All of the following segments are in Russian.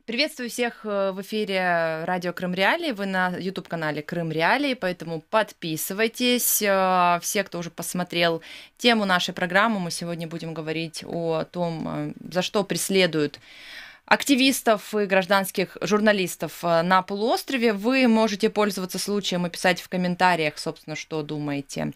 Приветствую всех в эфире радио Крым Реалии. Вы на YouTube-канале Крым Реалии, поэтому подписывайтесь. Все, кто уже посмотрел тему нашей программы, мы сегодня будем говорить о том, за что преследуют активистов и гражданских журналистов на полуострове. Вы можете пользоваться случаем и писать в комментариях, собственно, что думаете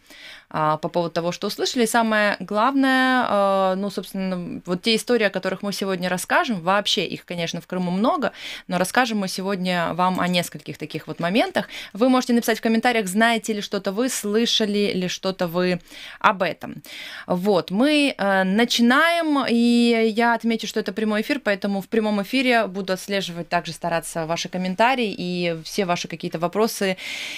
по поводу того, что услышали. Самое главное, собственно, вот те истории, о которых мы сегодня расскажем, вообще их, конечно, в Крыму много, но расскажем мы сегодня вам о нескольких таких вот моментах. Вы можете написать в комментариях, знаете ли что-то вы, слышали ли что-то вы об этом. Вот, мы начинаем, и я отмечу, что это прямой эфир, поэтому в прямом эфире буду отслеживать, также стараться ваши комментарии и все ваши какие-то вопросы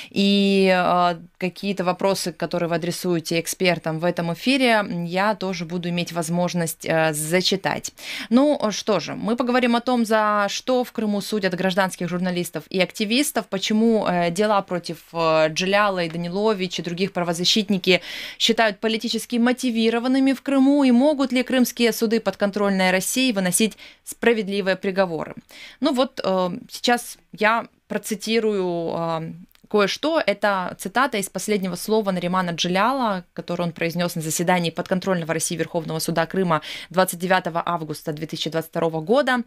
и какие-то вопросы, которые вы адресуете экспертам в этом эфире, я тоже буду иметь возможность зачитать. Ну что же, мы поговорим о том, за что в Крыму судят гражданских журналистов и активистов, почему дела против Джиляла и Данилович и других правозащитники считают политически мотивированными в Крыму, и могут ли крымские суды подконтрольной России выносить справедливые приговоры. Ну вот сейчас я процитирую кое-что. Это цитата из последнего слова Наримана Джиляла, который он произнес на заседании подконтрольного России Верховного суда Крыма 29 августа 2022 года.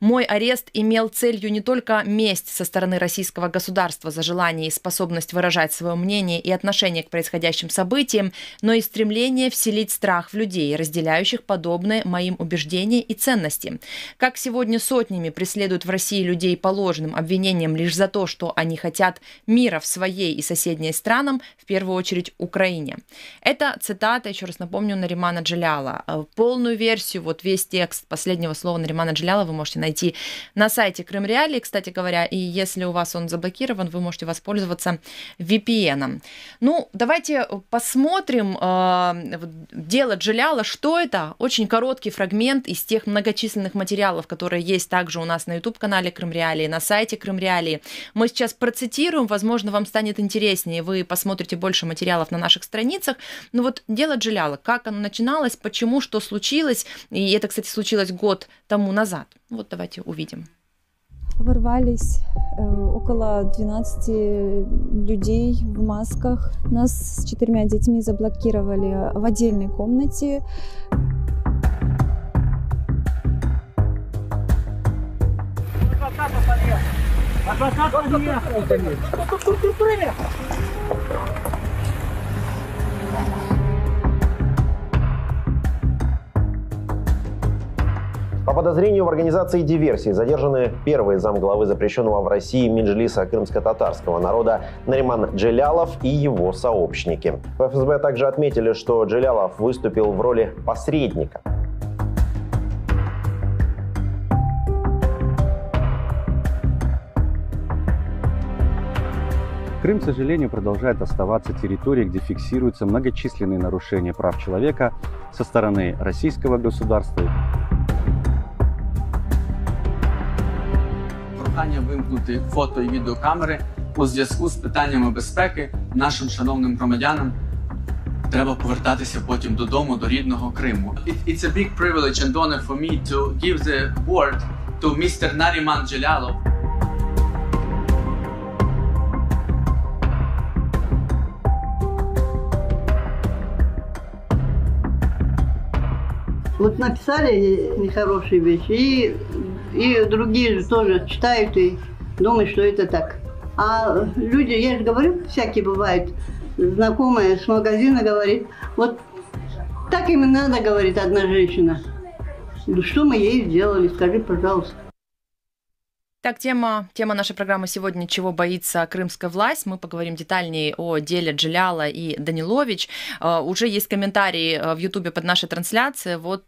«Мой арест имел целью не только месть со стороны российского государства за желание и способность выражать свое мнение и отношение к происходящим событиям, но и стремление вселить страх в людей, разделяющих подобные моим убеждения и ценности. Как сегодня сотнями преследуют в России людей по ложным обвинениям лишь за то, что они хотят мира в своей и соседней странам, в первую очередь Украине». Это цитата, еще раз напомню, Наримана Джиляла. Полную версию, вот весь текст последнего слова Наримана Джиляла вы можете найти на сайте Крым Реалии, кстати говоря, и если у вас он заблокирован, вы можете воспользоваться VPN. Ну, давайте посмотрим дело Джиляла. Что это? Очень короткий фрагмент из тех многочисленных материалов, которые есть также у нас на YouTube-канале Крым Реалии, на сайте Крым Реалии. Мы сейчас процитируем, возможно, вам станет интереснее, вы посмотрите больше материалов на наших страницах. Ну вот дело Джиляла, как оно начиналось, почему, что случилось, и это, кстати, случилось год тому назад. Вот давайте увидим. Ворвались около 12 людей в масках. Нас с 4 детьми заблокировали в отдельной комнате. По подозрению в организации диверсии задержаны первый замглавы запрещенного в России Меджлиса крымско-татарского народа Нариман Джилялов и его сообщники. В ФСБ также отметили, что Джилялов выступил в роли посредника. Крым, к сожалению, продолжает оставаться территорией, где фиксируются многочисленные нарушения прав человека со стороны российского государства. Прохання вимкнути фото і відеокамери у зв'язку з питаннями безпеки нашим шановним громадянам. Треба повертатися потім додому, до рідного Криму. It's a big privilege and honor for me to give the word to Mr. Nariman Djilalov. Вот написали нехорошие вещи, и другие же тоже читают и думают, что это так. А люди, я же говорю, всякие бывают, знакомые с магазина говорит, вот так им и надо, говорит одна женщина. Ну что мы ей сделали, скажи, пожалуйста. Так, тема нашей программы сегодня «Чего боится крымская власть?». Мы поговорим детальнее о деле Джиляла и Данилович. Уже есть комментарии в Ютубе под нашей трансляцией. Вот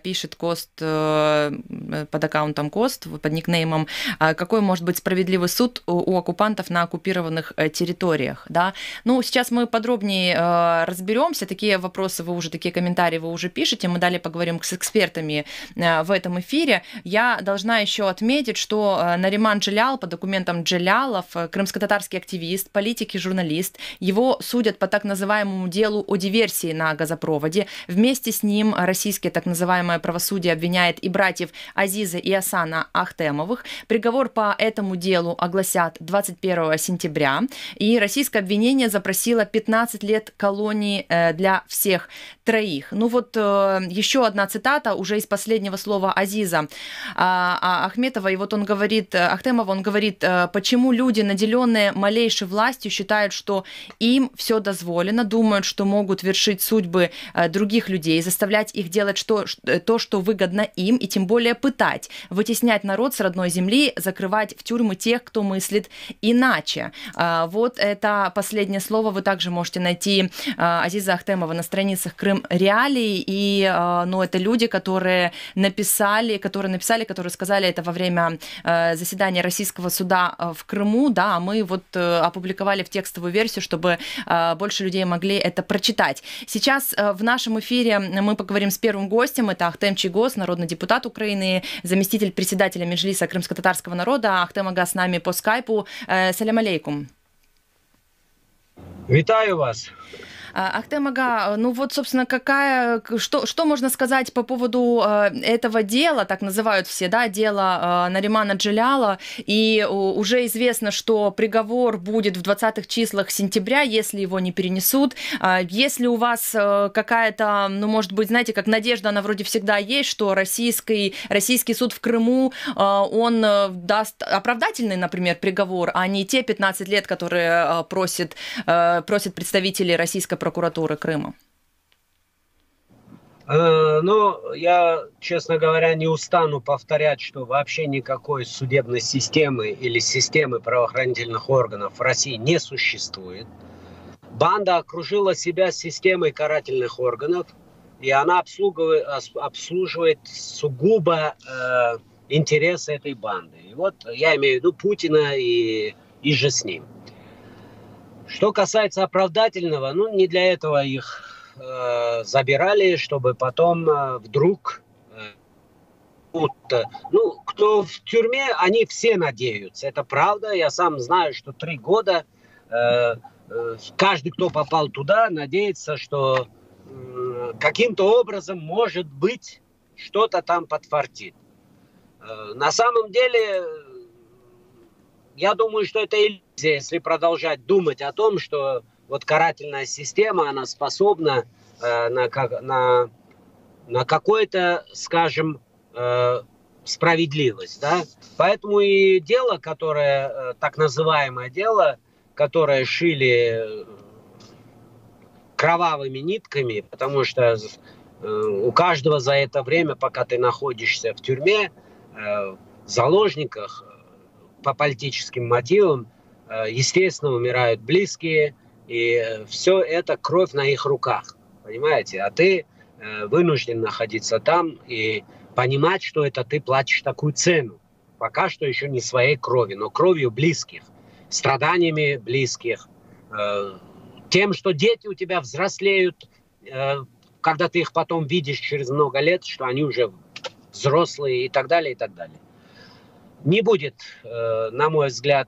пишет Кост под аккаунтом Кост, под никнеймом, какой может быть справедливый суд у оккупантов на оккупированных территориях. Да? Ну, сейчас мы подробнее разберемся. Такие вопросы такие комментарии вы уже пишете. Мы далее поговорим с экспертами в этом эфире. Я должна еще отметить, что что Нариман Джелял, по документам Джелялов, крымско-татарский активист, политик и журналист, его судят по так называемому делу о диверсии на газопроводе. Вместе с ним российское так называемое правосудие обвиняет и братьев Азиза и Асана Ахтемовых. Приговор по этому делу огласят 21 сентября. И российское обвинение запросило 15 лет колонии для всех троих. Ну вот еще одна цитата уже из последнего слова Азиза Ахметова. И вот он говорит, Ахтемова, он говорит, почему люди, наделенные малейшей властью, считают, что им все дозволено, думают, что могут вершить судьбы других людей, заставлять их делать то, что выгодно им, и тем более пытать, вытеснять народ с родной земли, закрывать в тюрьмы тех, кто мыслит иначе. Вот это последнее слово вы также можете найти Азиза Ахтемова на страницах Крым Реалии. И это люди, которые сказали это во время заседания российского суда в Крыму. Да, мы вот опубликовали в текстовую версию, чтобы больше людей могли это прочитать. Сейчас в нашем эфире мы поговорим с первым гостем. Это Ахтем Чийгоз, народный депутат Украины, заместитель председателя Меджлиса крымско-татарского народа. Ахтем Ага с нами по скайпу. Салям алейкум. Витаю вас. Ахтем Ага, ну вот, собственно, что можно сказать по поводу этого дела, так называют все, да, дело Наримана Джеляла, и уже известно, что приговор будет в 20-х числах сентября, если его не перенесут. Если у вас какая-то, может быть, знаете, как надежда, она вроде всегда есть, что российский суд в Крыму, он даст оправдательный, например, приговор, а не те 15 лет, которые просят представители российской прокуратуры Крыма? Я, честно говоря, не устану повторять, что вообще никакой судебной системы или системы правоохранительных органов в России не существует. Банда окружила себя системой карательных органов, и она обслуживает сугубо интересы этой банды. И вот я имею в виду Путина и же с ним. Что касается оправдательного, не для этого их забирали, чтобы потом вдруг... кто в тюрьме, они все надеются. Это правда. Я сам знаю, что 3 года каждый, кто попал туда, надеется, что каким-то образом, может быть, что-то там подфартит. На самом деле... Я думаю, что это иллюзия, если продолжать думать о том, что вот карательная система, она способна на какую-то, скажем, справедливость. Да? Поэтому и дело, так называемое дело, которое шили кровавыми нитками, потому что у каждого за это время, пока ты находишься в тюрьме, в заложниках, по политическим мотивам, естественно, умирают близкие, и все это кровь на их руках, понимаете? А ты вынужден находиться там и понимать, что это ты платишь такую цену, пока что еще не своей крови, но кровью близких, страданиями близких, тем, что дети у тебя взрослеют, когда ты их потом видишь через много лет, что они уже взрослые и так далее, и так далее. Не будет, на мой взгляд,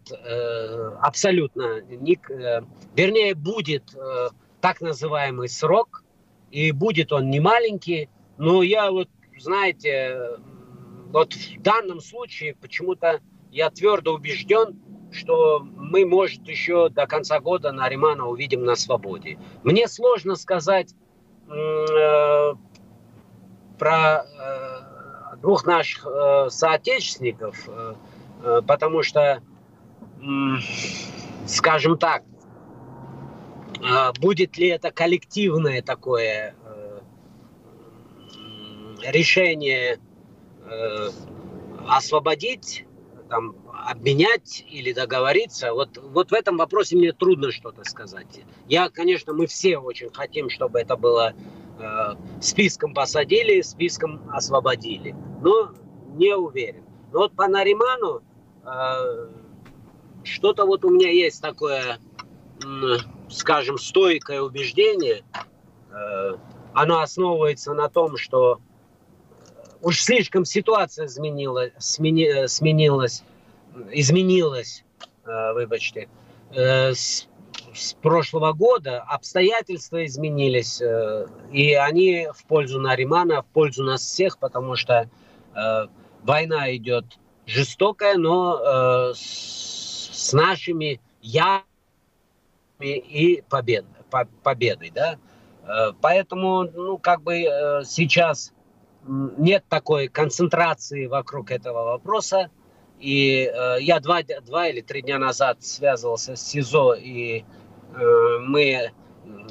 абсолютно, вернее, будет так называемый срок, и будет он не маленький, но я знаете, в данном случае почему-то я твердо убежден, что мы, может, еще до конца года Наримана увидим на свободе. Мне сложно сказать про... двух наших соотечественников, потому что, скажем так, будет ли это коллективное такое решение освободить, обменять или договориться, вот в этом вопросе мне трудно что-то сказать. Мы все очень хотим, чтобы это было списком посадили, списком освободили. Но не уверен. Но вот по Нариману что-то у меня есть такое, скажем, стойкое убеждение. Оно основывается на том, что уж слишком ситуация сменилась изменилось, выбачьте, с прошлого года, обстоятельства изменились, и они в пользу Наримана, в пользу нас всех, потому что война идет жестокая, но с нашими явными и победой, да. Поэтому, сейчас нет такой концентрации вокруг этого вопроса. И я 2 или 3 дня назад связывался с СИЗО, и мы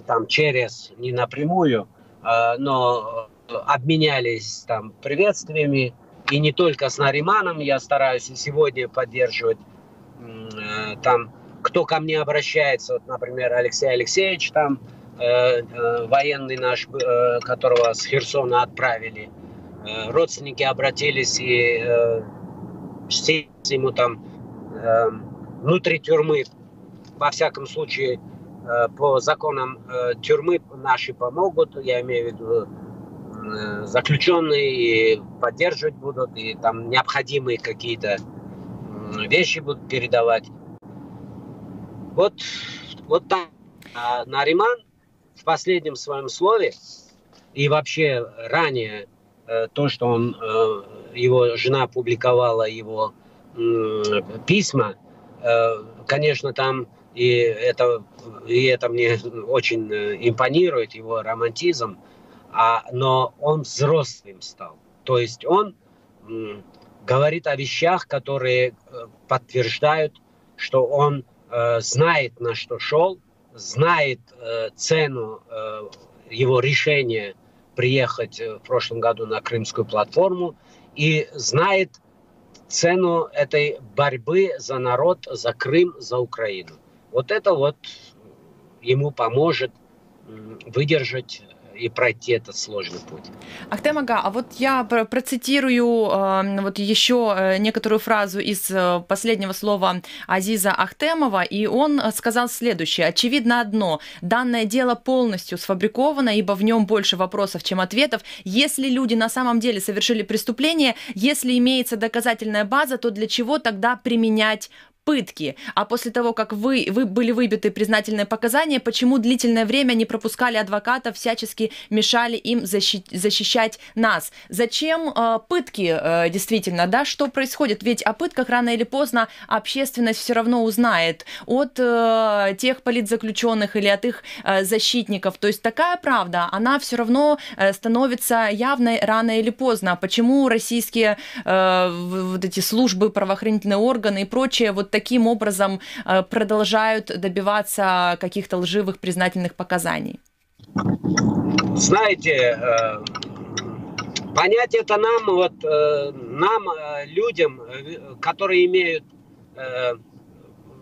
там не напрямую, но обменялись там приветствиями. И не только с Нариманом, я стараюсь и сегодня поддерживать там, кто ко мне обращается, вот, например, Алексей Алексеевич, там, военный наш, которого с Херсона отправили. Родственники обратились и ему там внутри тюрьмы, во всяком случае, по законам тюрьмы наши помогут, я имею в виду заключенные, и поддерживать будут, и там необходимые какие-то вещи будут передавать. Вот так. А Нариман в последнем своем слове и вообще ранее то, что его жена публиковала его письма, конечно, там и это мне очень импонирует, его романтизм, но он взрослым стал. То есть он говорит о вещах, которые подтверждают, что он знает, на что шел, знает цену его решения приехать в прошлом году на Крымскую платформу и знает цену этой борьбы за народ, за Крым, за Украину. Вот это вот ему поможет выдержать и пройти этот сложный путь. Ахтем ага, а вот я процитирую вот еще некоторую фразу из последнего слова Азиза Ахтемова, и он сказал следующее. Очевидно одно. Данное дело полностью сфабриковано, ибо в нем больше вопросов, чем ответов. Если люди на самом деле совершили преступление, если имеется доказательная база, то для чего тогда применять пытки? А после того, как вы были выбиты признательные показания, почему длительное время не пропускали адвокатов, всячески мешали им защищать нас? Зачем пытки действительно, да? Что происходит? Ведь о пытках рано или поздно общественность все равно узнает от тех политзаключенных или от их защитников. То есть такая правда, она все равно становится явной рано или поздно. Почему российские вот эти службы, правоохранительные органы и прочее вот таким образом продолжают добиваться каких-то лживых признательных показаний? Знаете, понять это нам, людям, которые имеют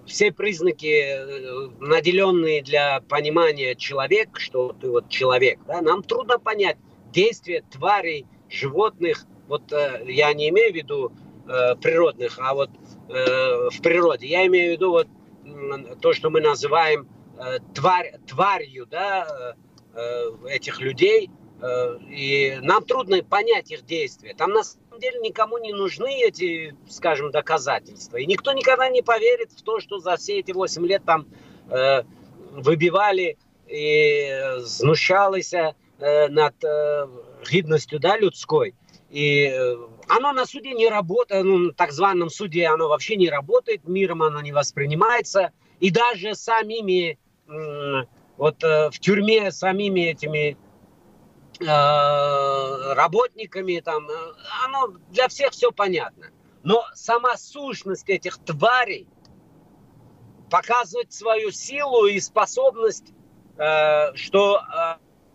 все признаки, наделенные для понимания человек, что ты вот человек, да, нам трудно понять действия тварей, животных. Вот я не имею в виду природных, а вот в природе. Я имею в виду вот то, что мы называем тварью, да, этих людей, и нам трудно понять их действия. Там на самом деле никому не нужны эти, скажем, доказательства. И никто никогда не поверит в то, что за все эти 8 лет там выбивали и знущалось над гидностью, да, людской. И оно на суде не работает, ну, так званом суде оно вообще не работает, миром оно не воспринимается. И даже самими, вот в тюрьме, самими этими работниками, там, оно для всех все понятно. Но сама сущность этих тварей показывает свою силу и способность, что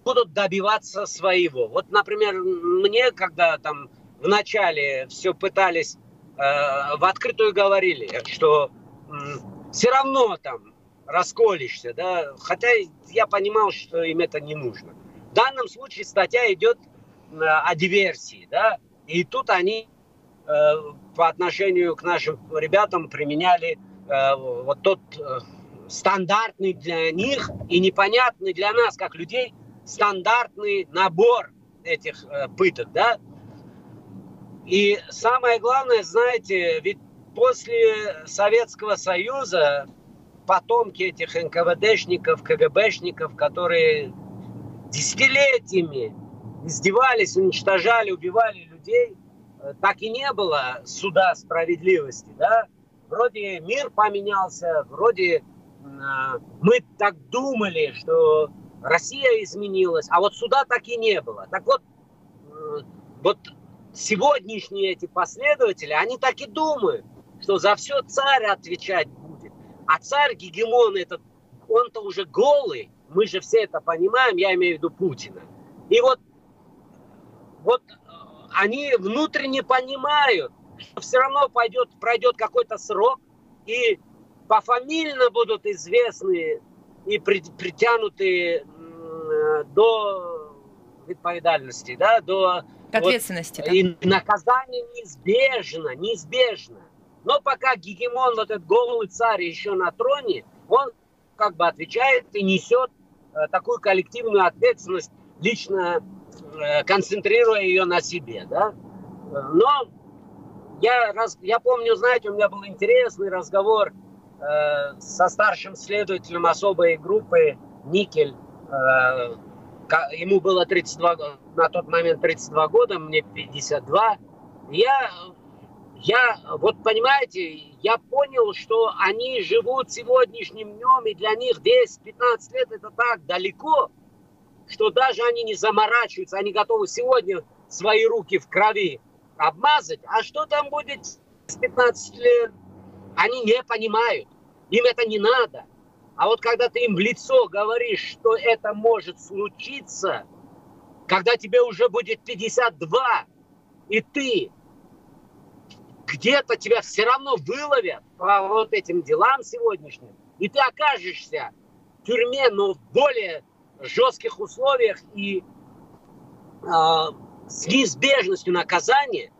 будут добиваться своего. Вот, например, мне, когда там в начале все пытались, в открытую говорили, что все равно там расколешься, да, хотя я понимал, что им это не нужно. В данном случае статья идет о диверсии, да, и тут они по отношению к нашим ребятам применяли вот тот стандартный для них и непонятный для нас, как людей, стандартный набор этих пыток, да. И самое главное, знаете, ведь после Советского Союза потомки этих НКВДшников, КГБшников, которые десятилетиями издевались, уничтожали, убивали людей, так и не было суда справедливости, да? Вроде мир поменялся, вроде мы так думали, что Россия изменилась, а вот суда так и не было. Так вот сегодняшние эти последователи, они так и думают, что за все царь отвечать будет. А царь, гегемон этот, он-то уже голый, мы же все это понимаем, я имею в виду Путина. И вот они внутренне понимают, что все равно пройдет какой-то срок, и пофамильно будут известны и притянуты до ответственности, да, к ответственности. Да. И наказание неизбежно. Но пока гегемон, вот этот голый царь еще на троне, он как бы отвечает и несет такую коллективную ответственность, лично концентрируя ее на себе, да. Но я помню, знаете, у меня был интересный разговор со старшим следователем особой группы Никель. Ему было 32, на тот момент 32 года, мне 52. Вот понимаете, я понял, что они живут сегодняшним днем, и для них 10-15 лет это так далеко, что даже они не заморачиваются, они готовы сегодня свои руки в крови обмазать, а что там будет с 15 лет, они не понимают, им это не надо. А вот когда ты им в лицо говоришь, что это может случиться, когда тебе уже будет 52, и ты где-то тебя все равно выловят по вот этим делам сегодняшним, и ты окажешься в тюрьме, но в более жестких условиях и с неизбежностью наказания,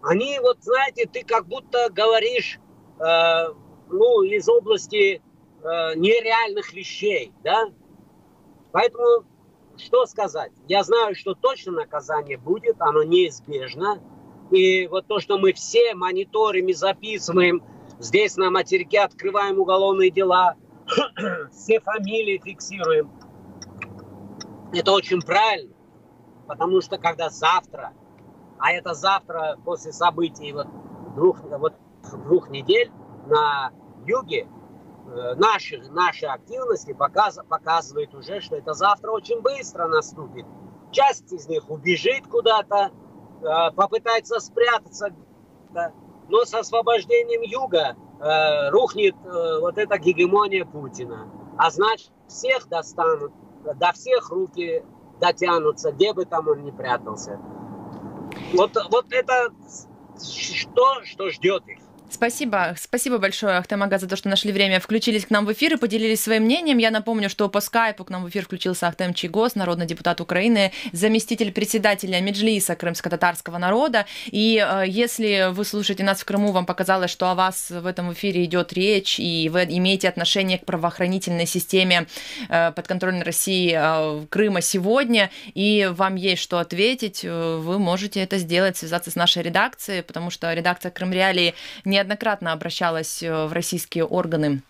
они, вот знаете, ты как будто говоришь из области нереальных вещей, да? Поэтому что сказать? Я знаю, что точно наказание будет, оно неизбежно. И вот то, что мы все мониторим и записываем, здесь на материке открываем уголовные дела, все фамилии фиксируем, это очень правильно. Потому что когда завтра, а это завтра после событий двух недель на юге, наши активности показывают уже, что это завтра очень быстро наступит. Часть из них убежит куда-то, попытается спрятаться, но с освобождением юга рухнет вот эта гегемония Путина. А значит, всех достанут, до всех руки дотянутся, где бы там он ни прятался. Вот это что ждет их. Спасибо большое, Ахтем Ага, за то, что нашли время, включились к нам в эфир и поделились своим мнением. Я напомню, что по скайпу к нам в эфир включился Ахтем Чийгоз, народный депутат Украины, заместитель председателя Меджлиса крымско-татарского народа. И если вы слушаете нас в Крыму, вам показалось, что о вас в этом эфире идет речь, и вы имеете отношение к правоохранительной системе подконтрольной России Крыма сегодня, и вам есть что ответить, вы можете это сделать, связаться с нашей редакцией, потому что редакция Крым Реалии неоднократно обращалась в российские органы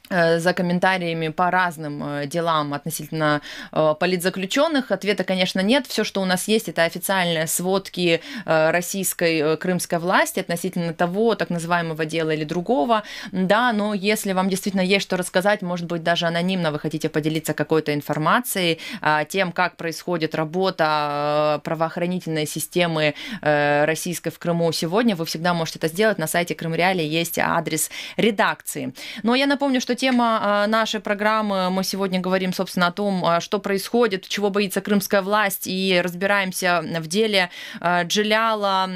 за комментариями по разным делам относительно политзаключенных. Ответа, конечно, нет. Все, что у нас есть, это официальные сводки российской крымской власти относительно того, так называемого дела или другого. Да, но если вам действительно есть что рассказать, может быть, даже анонимно вы хотите поделиться какой-то информацией, тем, как происходит работа правоохранительной системы российской в Крыму сегодня, вы всегда можете это сделать. На сайте Крым Реалии есть адрес редакции. Но я напомню, что тема нашей программы, мы сегодня говорим, собственно, о том, что происходит, чего боится крымская власть, и разбираемся в деле Джиляла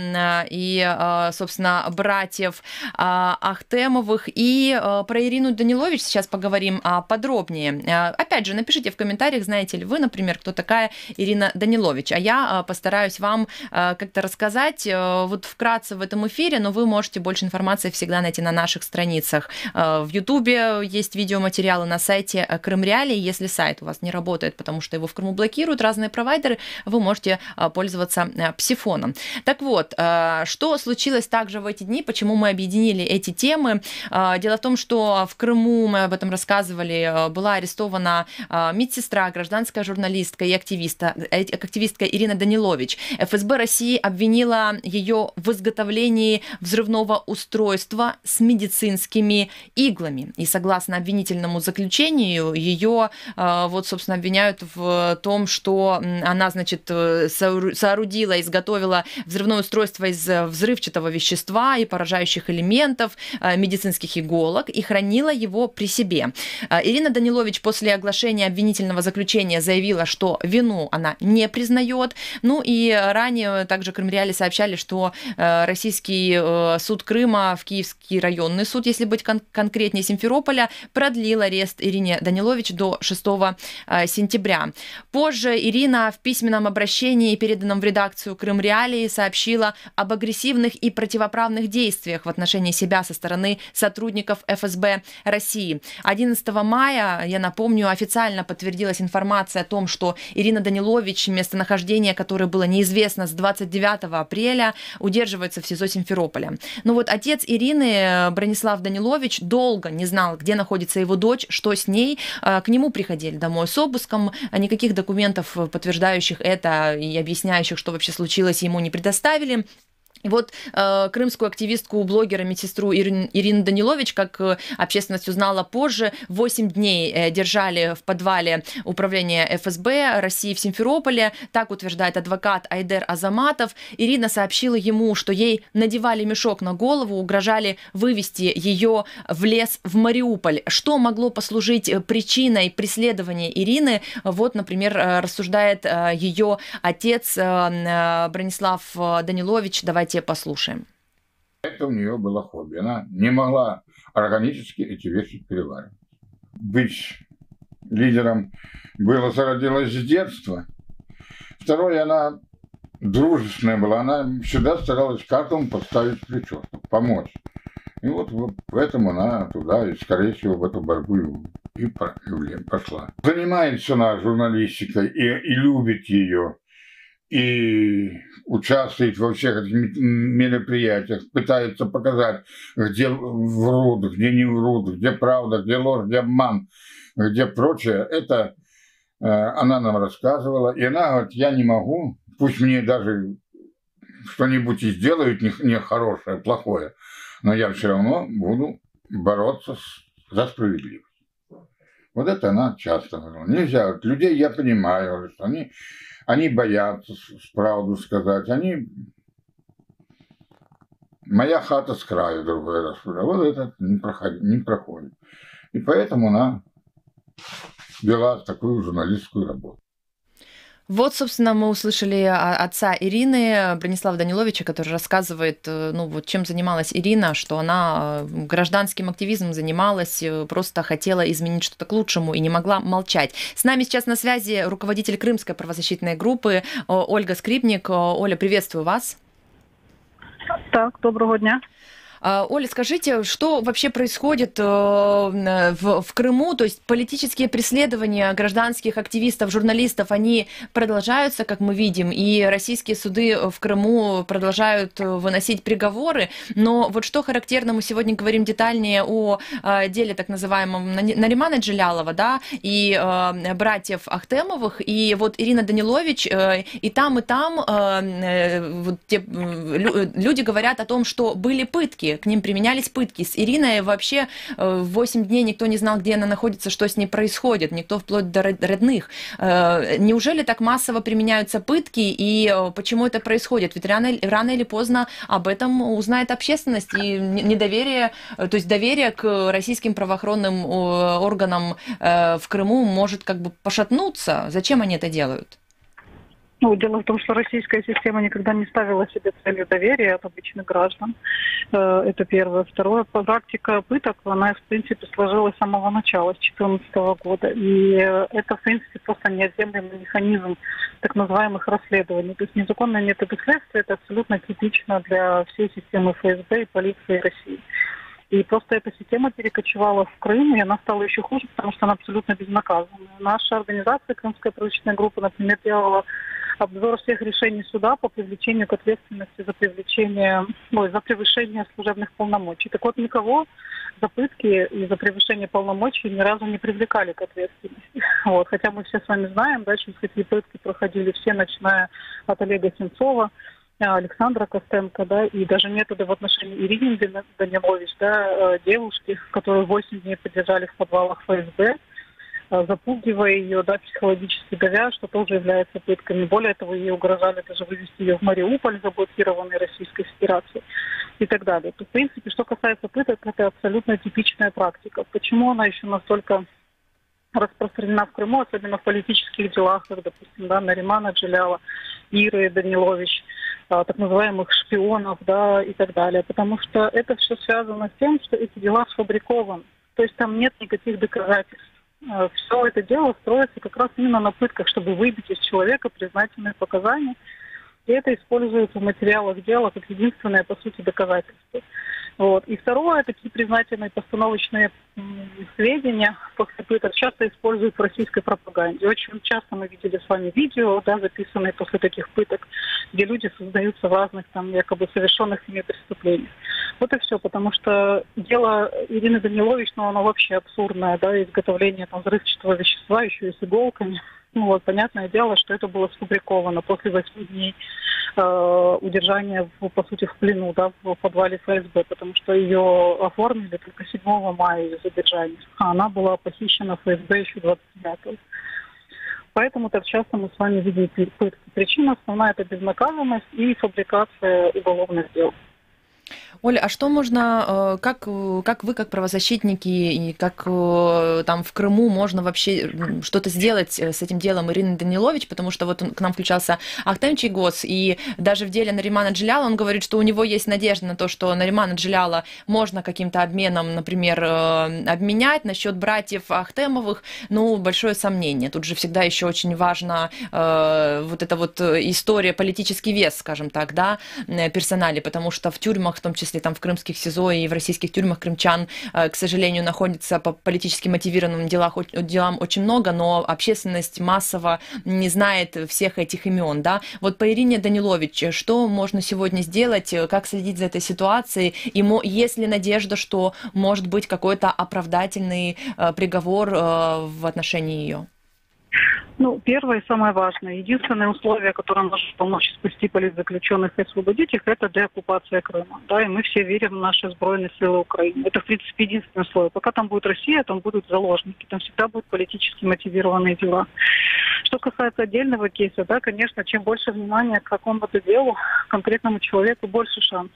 и, собственно, братьев Ахтемовых. И про Ирину Данилович сейчас поговорим подробнее. Опять же, напишите в комментариях, знаете ли вы, например, кто такая Ирина Данилович. А я постараюсь вам как-то рассказать вот вкратце в этом эфире, но вы можете больше информации всегда найти на наших страницах. В Ютубе есть видеоматериалы на сайте Крым Реалии. Если сайт у вас не работает, потому что его в Крыму блокируют разные провайдеры, вы можете пользоваться Псифоном. Так вот, что случилось также в эти дни, почему мы объединили эти темы? Дело в том, что в Крыму, мы об этом рассказывали, была арестована медсестра, гражданская журналистка и активистка Ирина Данилович. ФСБ России обвинила ее в изготовлении взрывного устройства с медицинскими иглами. И согласно обвинительному заключению, ее, вот, собственно, обвиняют в том, что она, значит, соорудила, изготовила взрывное устройство из взрывчатого вещества и поражающих элементов, медицинских иголок, и хранила его при себе. Ирина Данилович после оглашения обвинительного заключения заявила, что вину она не признает. Ну и ранее также Крым Реалии сообщали, что российский суд Крыма, в Киевский районный суд, если быть конкретнее, Симферополя, продлил арест Ирине Данилович до 6 сентября. Позже Ирина в письменном обращении, переданном в редакцию Крым Реалии, сообщила об агрессивных и противоправных действиях в отношении себя со стороны сотрудников ФСБ России. 11 мая, я напомню, официально подтвердилась информация о том, что Ирина Данилович, местонахождение которой было неизвестно с 29 апреля, удерживается в СИЗО Симферополя. Но вот отец Ирины, Бронислав Данилович, долго не знал, где находится его дочь, что с ней. К нему приходили домой с обыском, никаких документов, подтверждающих это и объясняющих, что вообще случилось, ему не предоставили. И вот крымскую активистку, блогера, медсестру Ирину Данилович, как общественность узнала позже, 8 дней держали в подвале управления ФСБ России в Симферополе. Так утверждает адвокат Айдер Азаматов. Ирина сообщила ему, что ей надевали мешок на голову, угрожали вывести ее в лес в Мариуполь. Что могло послужить причиной преследования Ирины? Вот, например, рассуждает ее отец Бронислав Данилович. Давайте послушаем. Это у нее было хобби. Она не могла органически эти вещи переваривать. Быть лидером зародилось с детства. Второе, она дружественная была. Она всегда старалась каждому подставить плечо, помочь. И вот поэтому она туда, и, скорее всего, в эту борьбу и пошла. Занимается она журналистикой и любит ее. И участвует во всех этих мероприятиях, пытается показать, где врут, где не врут, где правда, где ложь, где обман, где прочее. Это она нам рассказывала. И она говорит, я не могу, пусть мне даже что-нибудь и сделают нехорошее, плохое, но я все равно буду бороться за справедливость. Вот это она часто говорила. Нельзя, людей я понимаю, что они боятся правду сказать. Моя хата с краю, другой раз. Вот это не проходит. И поэтому она вела такую журналистскую работу. Вот, собственно, мы услышали отца Ирины, Бронислава Даниловича, который рассказывает, ну, вот чем занималась Ирина, что она гражданским активизмом занималась, просто хотела изменить что-то к лучшему и не могла молчать. С нами сейчас на связи руководитель Крымской правозащитной группы Ольга Скрипник. Оля, приветствую вас. Так, доброго дня. Оля, скажите, что вообще происходит в Крыму? То есть политические преследования гражданских активистов, журналистов, они продолжаются, как мы видим, и российские суды в Крыму продолжают выносить приговоры. Но вот что характерно, мы сегодня говорим детальнее о деле так называемом Наримана Джелялова, да, и братьев Ахтемовых. И вот Ирина Данилович, и там вот люди говорят о том, что были пытки, к ним применялись пытки. С Ириной вообще 8 дней никто не знал, где она находится, что с ней происходит, никто вплоть до родных. Неужели так массово применяются пытки, и почему это происходит? Ведь рано или поздно об этом узнает общественность, и недоверие, то есть доверие к российским правоохранным органам в Крыму может как бы пошатнуться. Зачем они это делают? Ну, дело в том, что российская система никогда не ставила себе целью доверия от обычных граждан. Это первое. Второе, практика пыток, она, в принципе, сложилась с самого начала, с 2014 года. И это, в принципе, просто неотъемлемый механизм так называемых расследований. То есть незаконные методы следствия – это абсолютно типично для всей системы ФСБ и полиции России. И просто эта система перекочевала в Крым, и она стала еще хуже, потому что она абсолютно безнаказанная. Наша организация, Крымская правозащитная группа, например, делала обзор всех решений суда по привлечению к ответственности за превышение служебных полномочий. Так вот, никого за пытки и за превышение полномочий ни разу не привлекали к ответственности. Вот. Хотя мы все с вами знаем, да, через какие пытки проходили все, начиная от Олега Сенцова, Александра Костенко, да, и даже методы в отношении Ирины Данилович, да, девушки, которую 8 дней поддержали в подвалах ФСБ, запугивая ее, да, психологически давя, что тоже является пытками. Более того, ей угрожали даже вывести ее в Мариуполь, заблокированный Российской Федерацией, и так далее. То, в принципе, что касается пыток, это абсолютно типичная практика. Почему она еще настолько распространена в Крыму, особенно в политических делах, как, допустим, да, Наримана Джеляла, Иры Данилович, так называемых шпионов, да, и так далее. Потому что это все связано с тем, что эти дела сфабрикованы. То есть там нет никаких доказательств. Все это дело строится как раз именно на пытках, чтобы выбить из человека признательные показания. И это используется в материалах дела как единственное, по сути, доказательство. Вот. И второе, такие признательные постановочные сведения после пыток часто используют в российской пропаганде. Очень часто мы видели с вами видео, да, записанные после таких пыток, где люди создаются в разных там якобы совершенных ими преступлениях. Вот и все, потому что дело Ирины Данилович, ну, оно вообще абсурдное, да, изготовление там взрывчатого вещества, еще и с иголками. Ну вот, понятное дело, что это было сфабриковано после 8 дней удержания, по сути, в плену, да, в подвале ФСБ, потому что ее оформили только 7 мая ее задержания, а она была похищена ФСБ еще 29-го. Поэтому так часто мы с вами видим пытки. Причина основная – это безнаказанность и фабрикация уголовных дел. Оля, а что можно, как вы, как правозащитники, и как там в Крыму можно вообще что-то сделать с этим делом Ирины Данилович, потому что вот к нам включался Ахтем Чийгоз, и даже в деле Наримана Джеляла он говорит, что у него есть надежда на то, что Наримана Джеляла можно каким-то обменом, например, обменять. Насчет братьев Ахтемовых, ну, большое сомнение. Тут же всегда еще очень важна вот эта вот история, политический вес, скажем так, да, персоналей, потому что в тюрьмах, в том числе там в крымских СИЗО и в российских тюрьмах крымчан, к сожалению, находится по политически мотивированным делам очень много, но общественность массово не знает всех этих имен, да. Вот по Ирине Данилович, что можно сегодня сделать, как следить за этой ситуацией, и есть ли надежда, что может быть какой-то оправдательный приговор в отношении ее? Ну, первое и самое важное. Единственное условие, которое может помочь спасти политзаключенных и освободить их, это деоккупация Крыма. Да, и мы все верим в наши сбройные силы Украины. Это, в принципе, единственное условие. Пока там будет Россия, там будут заложники, там всегда будут политически мотивированные дела. Что касается отдельного кейса, да, конечно, чем больше внимания к какому-то делу, конкретному человеку, больше шансов.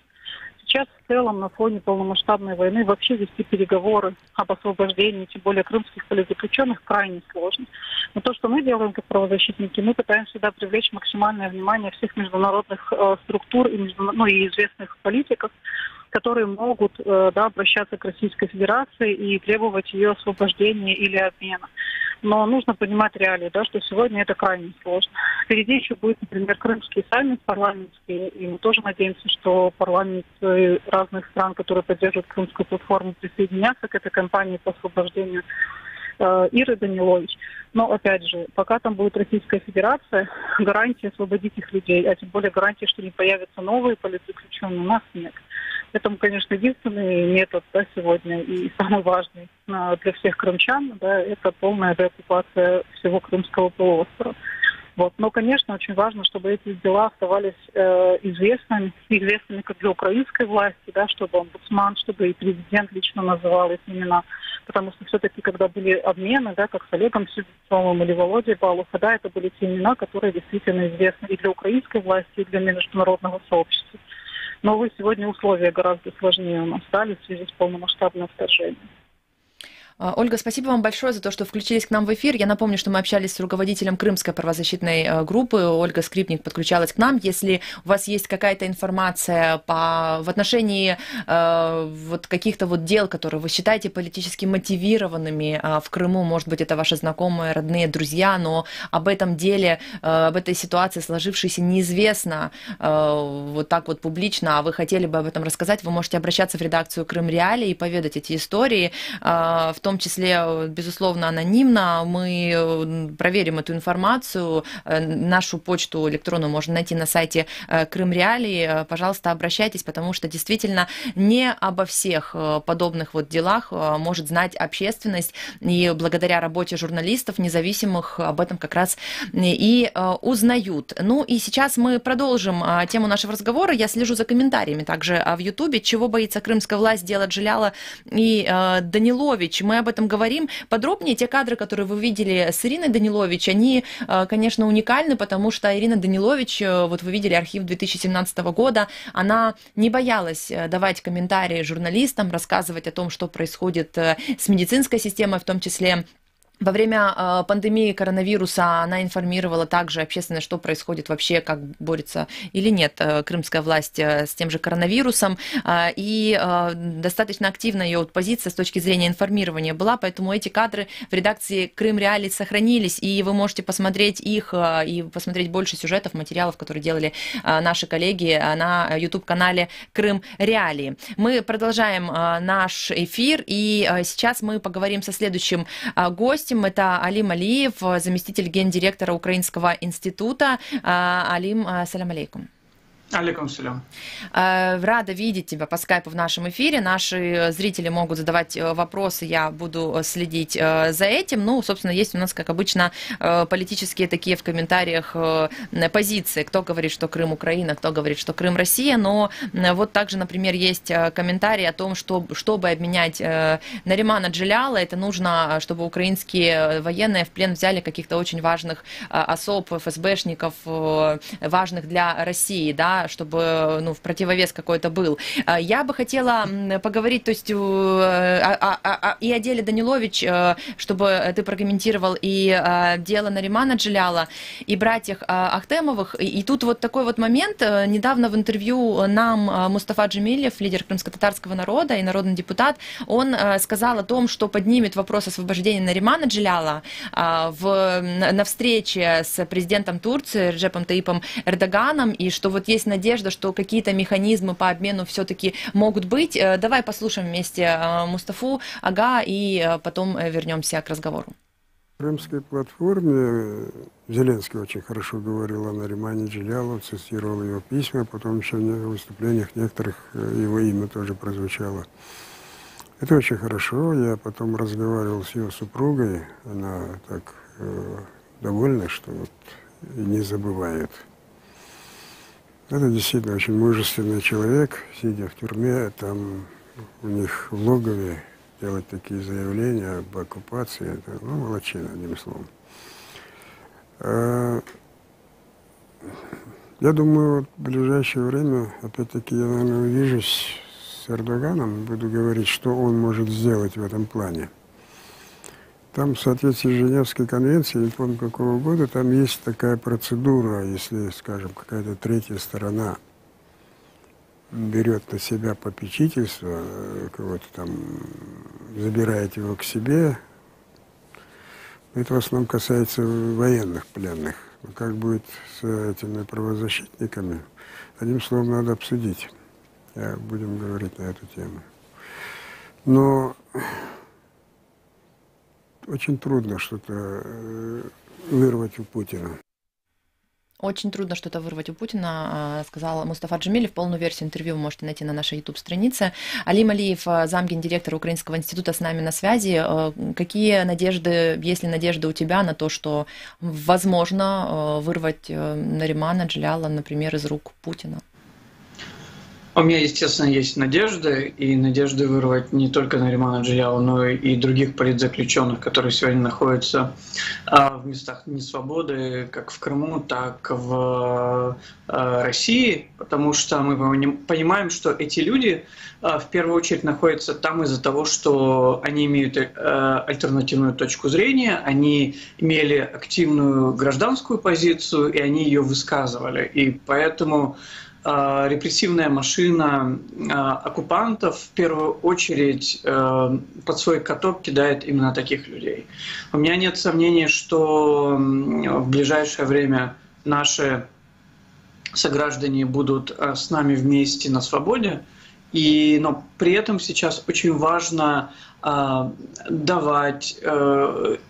Сейчас в целом на фоне полномасштабной войны вообще вести переговоры об освобождении, тем более крымских политзаключенных, крайне сложно. Но то, что мы делаем как правозащитники, мы пытаемся всегда привлечь максимальное внимание всех международных структур и, и известных политиков, которые могут обращаться к Российской Федерации и требовать ее освобождения или обмена. Но нужно понимать реалии, да, что сегодня это крайне сложно. Впереди еще будет, например, Крымский саммит парламентский, и мы тоже надеемся, что парламенты разных стран, которые поддерживают Крымскую платформу, присоединятся к этой кампании по освобождению Иры Данилович. Но, опять же, пока там будет Российская Федерация, гарантии освободить их людей, а тем более гарантии, что не появятся новые политзаключенные, у нас нет. Это, конечно, единственный метод, да, сегодня и самый важный для всех крымчан, да, это полная деоккупация всего Крымского полуострова. Вот. Но, конечно, очень важно, чтобы эти дела оставались известными как для украинской власти, да, чтобы омбудсман, чтобы и президент лично называл эти имена. Потому что все-таки, когда были обмены, да, как с Олегом Сенцовым или Володей Балухом, да, это были те имена, которые действительно известны и для украинской власти, и для международного сообщества. Но, увы, сегодня условия гораздо сложнее у нас стали в связи с полномасштабным вторжением. Ольга, спасибо вам большое за то, что включились к нам в эфир. Я напомню, что мы общались с руководителем Крымской правозащитной группы. Ольга Скрипник подключалась к нам. Если у вас есть какая-то информация в отношении вот каких-то вот дел, которые вы считаете политически мотивированными в Крыму, может быть, это ваши знакомые, родные, друзья, но об этом деле, об этой ситуации сложившейся неизвестно вот так вот публично, а вы хотели бы об этом рассказать, вы можете обращаться в редакцию Крым Реалии и поведать эти истории, в том числе, безусловно, анонимно. Мы проверим эту информацию. Нашу почту электронную можно найти на сайте Крым Реалии. Пожалуйста, обращайтесь, потому что действительно не обо всех подобных вот делах может знать общественность, и благодаря работе журналистов независимых об этом как раз и узнают. Ну и сейчас мы продолжим тему нашего разговора. Я слежу за комментариями также в Ютубе. Чего боится крымская власть, делать Джелялов и Данилович? Мы об этом говорим подробнее. Те кадры, которые вы видели с Ириной Данилович, они, конечно, уникальны, потому что Ирина Данилович, вот вы видели архив 2017 года, она не боялась давать комментарии журналистам, рассказывать о том, что происходит с медицинской системой, в том числе. Во время пандемии коронавируса она информировала также общественность, что происходит вообще, как борется или нет крымская власть с тем же коронавирусом. И достаточно активна ее позиция с точки зрения информирования была, поэтому эти кадры в редакции Крым Реалии сохранились, и вы можете посмотреть их и посмотреть больше сюжетов, материалов, которые делали наши коллеги на YouTube-канале Крым Реалии. Мы продолжаем наш эфир, и сейчас мы поговорим со следующим гостем. Это Алим Алиев, заместитель гендиректора Украинского института. Алим, салям алейкум. Алейкум салям. Рада видеть тебя по скайпу в нашем эфире. Наши зрители могут задавать вопросы, я буду следить за этим. Ну, собственно, есть у нас, как обычно, политические такие в комментариях позиции. Кто говорит, что Крым Украина, кто говорит, что Крым Россия. Но вот также, например, есть комментарий о том, что чтобы обменять Наримана Джелялова, это нужно, чтобы украинские военные в плен взяли каких-то очень важных особ, ФСБшников, важных для России, да, чтобы, ну, в противовес какой-то был. Я бы хотела поговорить, то есть, и о деле Данилович, чтобы ты прокомментировал и дело Наримана Джелялова, и братьях Ахтемовых. И тут вот такой вот момент. Недавно в интервью нам Мустафа Джемилев, лидер крымско-татарского народа и народный депутат, он сказал о том, что поднимет вопрос освобождения Наримана Джелялова на встрече с президентом Турции Реджепом Таипом Эрдоганом, и что вот есть надежда, что какие-то механизмы по обмену все-таки могут быть. Давай послушаем вместе Мустафу Ага и потом вернемся к разговору. В крымской платформе Зеленский очень хорошо говорил о Наримане Джелялове, цитировал его письма, потом еще в выступлениях некоторых его имя тоже прозвучало. Это очень хорошо. Я потом разговаривал с его супругой, она так довольна, что вот и не забывает. Это действительно очень мужественный человек, сидя в тюрьме, там у них в логове делать такие заявления об оккупации, это, ну, молодчина, одним словом. Я думаю, вот в ближайшее время, опять-таки, я, наверное, увижусь с Эрдоганом, буду говорить, что он может сделать в этом плане. Там, в соответствии с Женевской конвенцией, не помню какого года, там есть такая процедура, если, скажем, какая-то третья сторона берет на себя попечительство, кого-то там забирает его к себе. Это в основном касается военных пленных. Но как будет с этими правозащитниками, одним словом, надо обсудить. Будем говорить на эту тему. Но очень трудно что-то вырвать у Путина. Очень трудно что-то вырвать у Путина, сказал Мустафа Джемилев. Полную версию интервью вы можете найти на нашей YouTube-странице. Алим Алиев, замгендиректора Украинского института, с нами на связи. Какие надежды, есть ли надежды у тебя на то, что возможно вырвать Наримана Джелялова, например, из рук Путина? У меня, естественно, есть надежды, и надежды вырвать не только Наримана Джелялова, но и других политзаключенных, которые сегодня находятся в местах несвободы, как в Крыму, так и в России, потому что мы понимаем, что эти люди в первую очередь находятся там из-за того, что они имеют альтернативную точку зрения, они имели активную гражданскую позицию, и они ее высказывали. И поэтому репрессивная машина оккупантов в первую очередь под свой каток кидает именно таких людей. У меня нет сомнений, что в ближайшее время наши сограждане будут с нами вместе на свободе, но при этом сейчас очень важно давать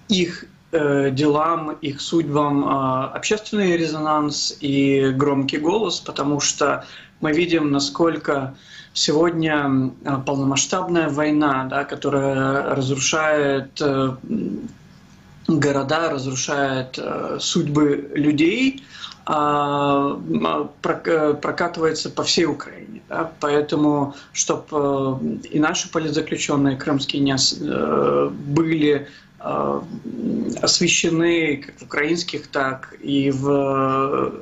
их делам, их судьбам общественный резонанс и громкий голос, потому что мы видим, насколько сегодня полномасштабная война, да, которая разрушает города, разрушает судьбы людей, прокатывается по всей Украине. Да? Поэтому, чтобы и наши политзаключенные крымские были освещены как в украинских, так и в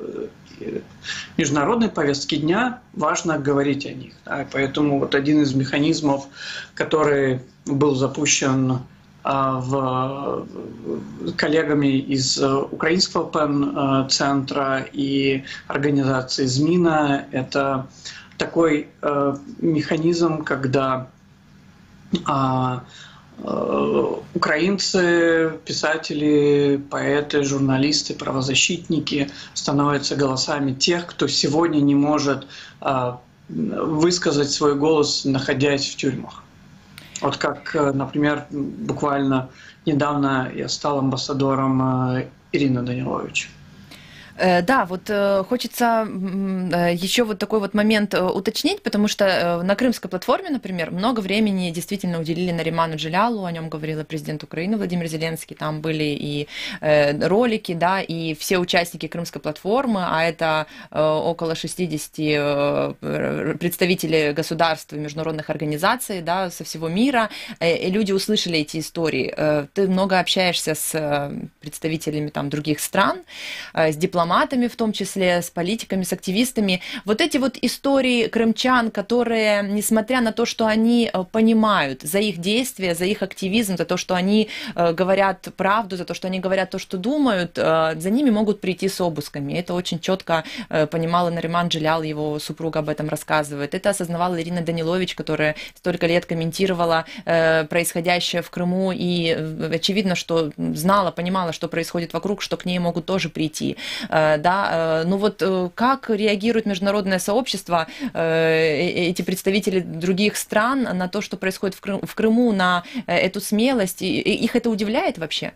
международной повестке дня, важно говорить о них. Да? Поэтому вот один из механизмов, который был запущен коллегами из Украинского ПЕН-центра и организации ЗМИНа, это такой механизм, когда украинцы, писатели, поэты, журналисты, правозащитники становятся голосами тех, кто сегодня не может высказать свой голос, находясь в тюрьмах. Вот как, например, буквально недавно я стал амбассадором Ирины Данилович. Да, вот хочется еще вот такой вот момент уточнить, потому что на Крымской платформе, например, много времени действительно уделили Нариману Джелялову, о нем говорил президент Украины Владимир Зеленский, там были и ролики, да, и все участники Крымской платформы, а это около 60 представителей государств и международных организаций, да, со всего мира, и люди услышали эти истории. Ты много общаешься с представителями там других стран, с дипломатами, в том числе, с политиками, с активистами. Вот эти вот истории крымчан, которые, несмотря на то, что они понимают за их действия, за их активизм, за то, что они говорят правду, за то, что они говорят то, что думают, за ними могут прийти с обысками. Это очень четко понимала Нариман Джелялов, его супруга об этом рассказывает. Это осознавала Ирина Данилович, которая столько лет комментировала происходящее в Крыму и очевидно, что знала, понимала, что происходит вокруг, что к ней могут тоже прийти. Да, ну вот как реагирует международное сообщество, эти представители других стран на то, что происходит в Крыму, на эту смелость? Их это удивляет вообще?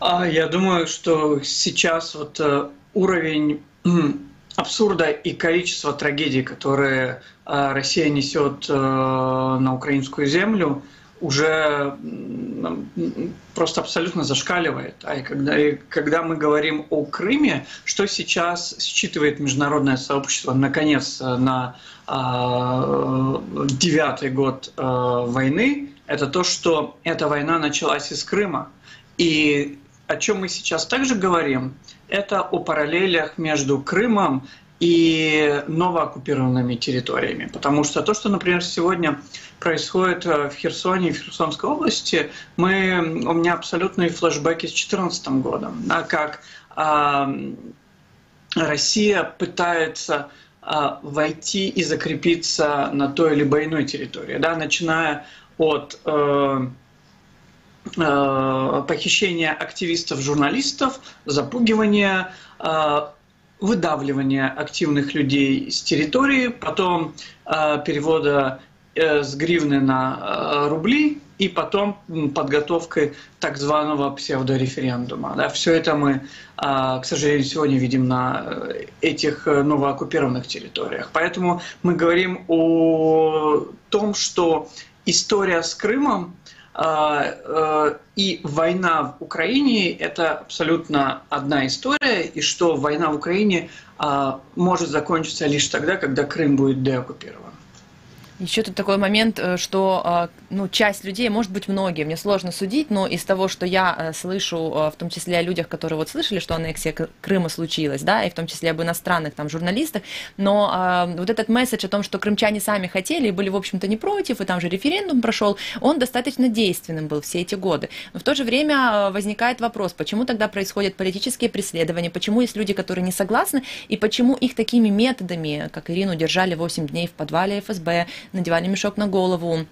Я думаю, что сейчас вот уровень абсурда и количество трагедий, которые Россия несет на украинскую землю, уже просто абсолютно зашкаливает. И когда мы говорим о Крыме, что сейчас считывает международное сообщество, наконец, на 9-й год войны, это то, что эта война началась из Крыма. И о чем мы сейчас также говорим, это о параллелях между Крымом и новооккупированными территориями. Потому что то, что, например, сегодня происходит в Херсоне и в Херсонской области, у меня абсолютные флешбеки с 2014 годом, да, как Россия пытается войти и закрепиться на той либо иной территории, да, начиная от похищения активистов, журналистов, запугивания, выдавливания активных людей с территории, потом перевода с гривны на рубли и потом подготовкой так званого псевдореферендума. Да, все это мы, к сожалению, сегодня видим на этих новооккупированных территориях. Поэтому мы говорим о том, что история с Крымом И война в Украине – это абсолютно одна история, и что война в Украине может закончиться лишь тогда, когда Крым будет деоккупирован. Еще тут такой момент, что часть людей, может быть, многие, мне сложно судить, но из того, что я слышу, в том числе о людях, которые вот слышали, что аннексия Крыма случилась, да, и в том числе об иностранных там журналистах, но вот этот месседж о том, что крымчане сами хотели и были, в общем-то, не против, и там же референдум прошел, он достаточно действенным был все эти годы. Но в то же время возникает вопрос, почему тогда происходят политические преследования, почему есть люди, которые не согласны, и почему их такими методами, как Ирину держали 8 дней в подвале ФСБ, надевали мешок на голову.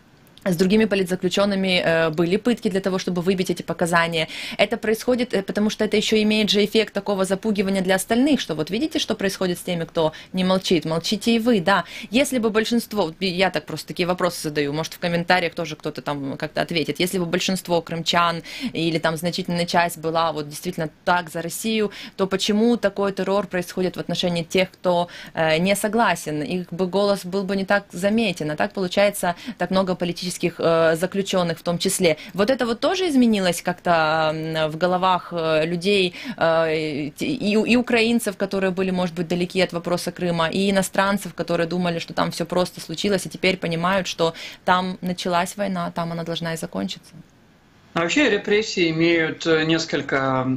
С другими политзаключенными были пытки для того, чтобы выбить эти показания. Это происходит, потому что это еще имеет же эффект такого запугивания для остальных, что вот видите, что происходит с теми, кто не молчит, молчите и вы, да. Если бы большинство, я так просто такие вопросы задаю, может в комментариях тоже кто-то там как-то ответит, если бы большинство крымчан или там значительная часть была вот действительно так за Россию, то почему такой террор происходит в отношении тех, кто не согласен? Их бы голос был бы не так заметен, а так получается так много политических заключенных в том числе. Вот это вот тоже изменилось как-то в головах людей и украинцев, которые были, может быть, далеки от вопроса Крыма, и иностранцев, которые думали, что там все просто случилось, и теперь понимают, что там началась война, там она должна и закончиться. Вообще репрессии имеют несколько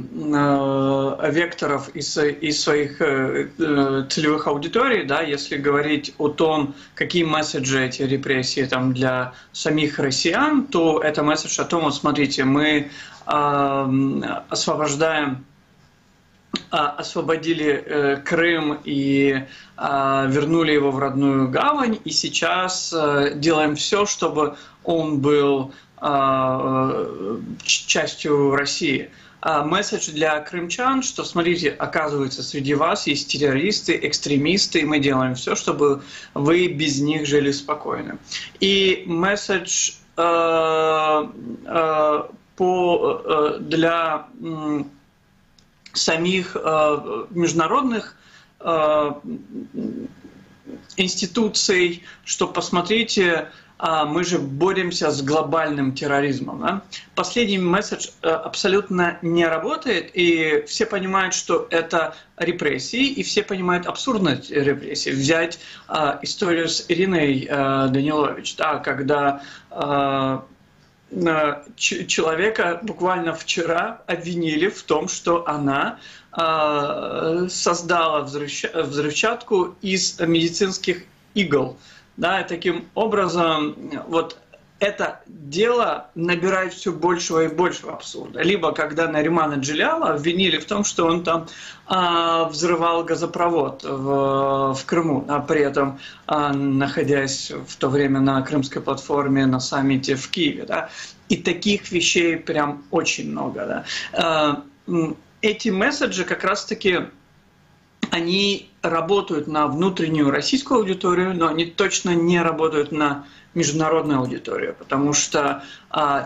векторов из своих целевых аудиторий, да, если говорить о том, какие месседжи эти репрессии там для самих россиян, то это месседж о том, вот смотрите, мы освободили Крым и вернули его в родную гавань, и сейчас делаем все, чтобы он был частью России. Месседж для крымчан, что, смотрите, оказывается, среди вас есть террористы, экстремисты, и мы делаем все, чтобы вы без них жили спокойно. И месседж для самих международных институций, что, посмотрите, мы же боремся с глобальным терроризмом. Да? Последний месседж абсолютно не работает, и все понимают, что это репрессии, и все понимают абсурдность репрессий. Взять историю с Ириной Данилович, да, когда человека буквально вчера обвинили в том, что она создала взрывчатку из медицинских игл. Да, и таким образом вот это дело набирает все большего и большего абсурда. Либо когда Наримана Джиляла обвинили в том, что он там взрывал газопровод в Крыму, а при этом находясь в то время на Крымской платформе на саммите в Киеве. Да. И таких вещей прям очень много. Да. Эти месседжи как раз-таки они работают на внутреннюю российскую аудиторию, но они точно не работают на международную аудиторию, потому что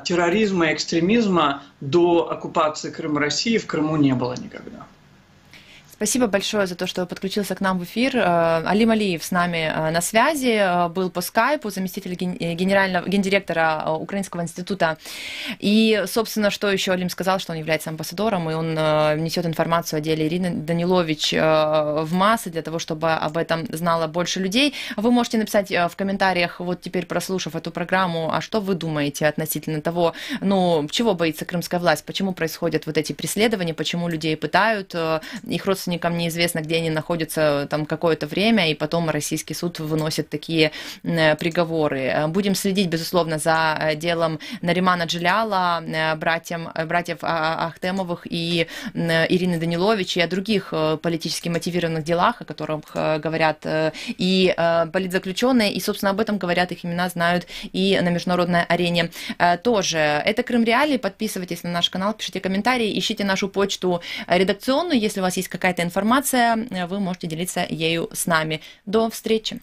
терроризма и экстремизма до оккупации Крыма России в Крыму не было никогда. Спасибо большое за то, что подключился к нам в эфир. Алим Алиев с нами на связи, был по скайпу, заместитель гендиректора Украинского института. И, собственно, что еще Алим сказал, что он является амбассадором, и он несет информацию о деле Ирины Данилович в массы для того, чтобы об этом знало больше людей. Вы можете написать в комментариях, вот теперь прослушав эту программу, а что вы думаете относительно того, чего боится крымская власть, почему происходят вот эти преследования, почему людей пытают, их родственникам неизвестно, где они находятся там какое-то время, и потом российский суд выносит такие приговоры. Будем следить, безусловно, за делом Наримана Джиляла, братьев Ахтемовых и Ирины Данилович, и о других политически мотивированных делах, о которых говорят и политзаключенные, и, собственно, об этом говорят, их имена знают и на международной арене тоже. Это Крым Реалии. Подписывайтесь на наш канал, пишите комментарии, ищите нашу почту редакционную. Если у вас есть какая-то информация, вы можете делиться ею с нами. До встречи!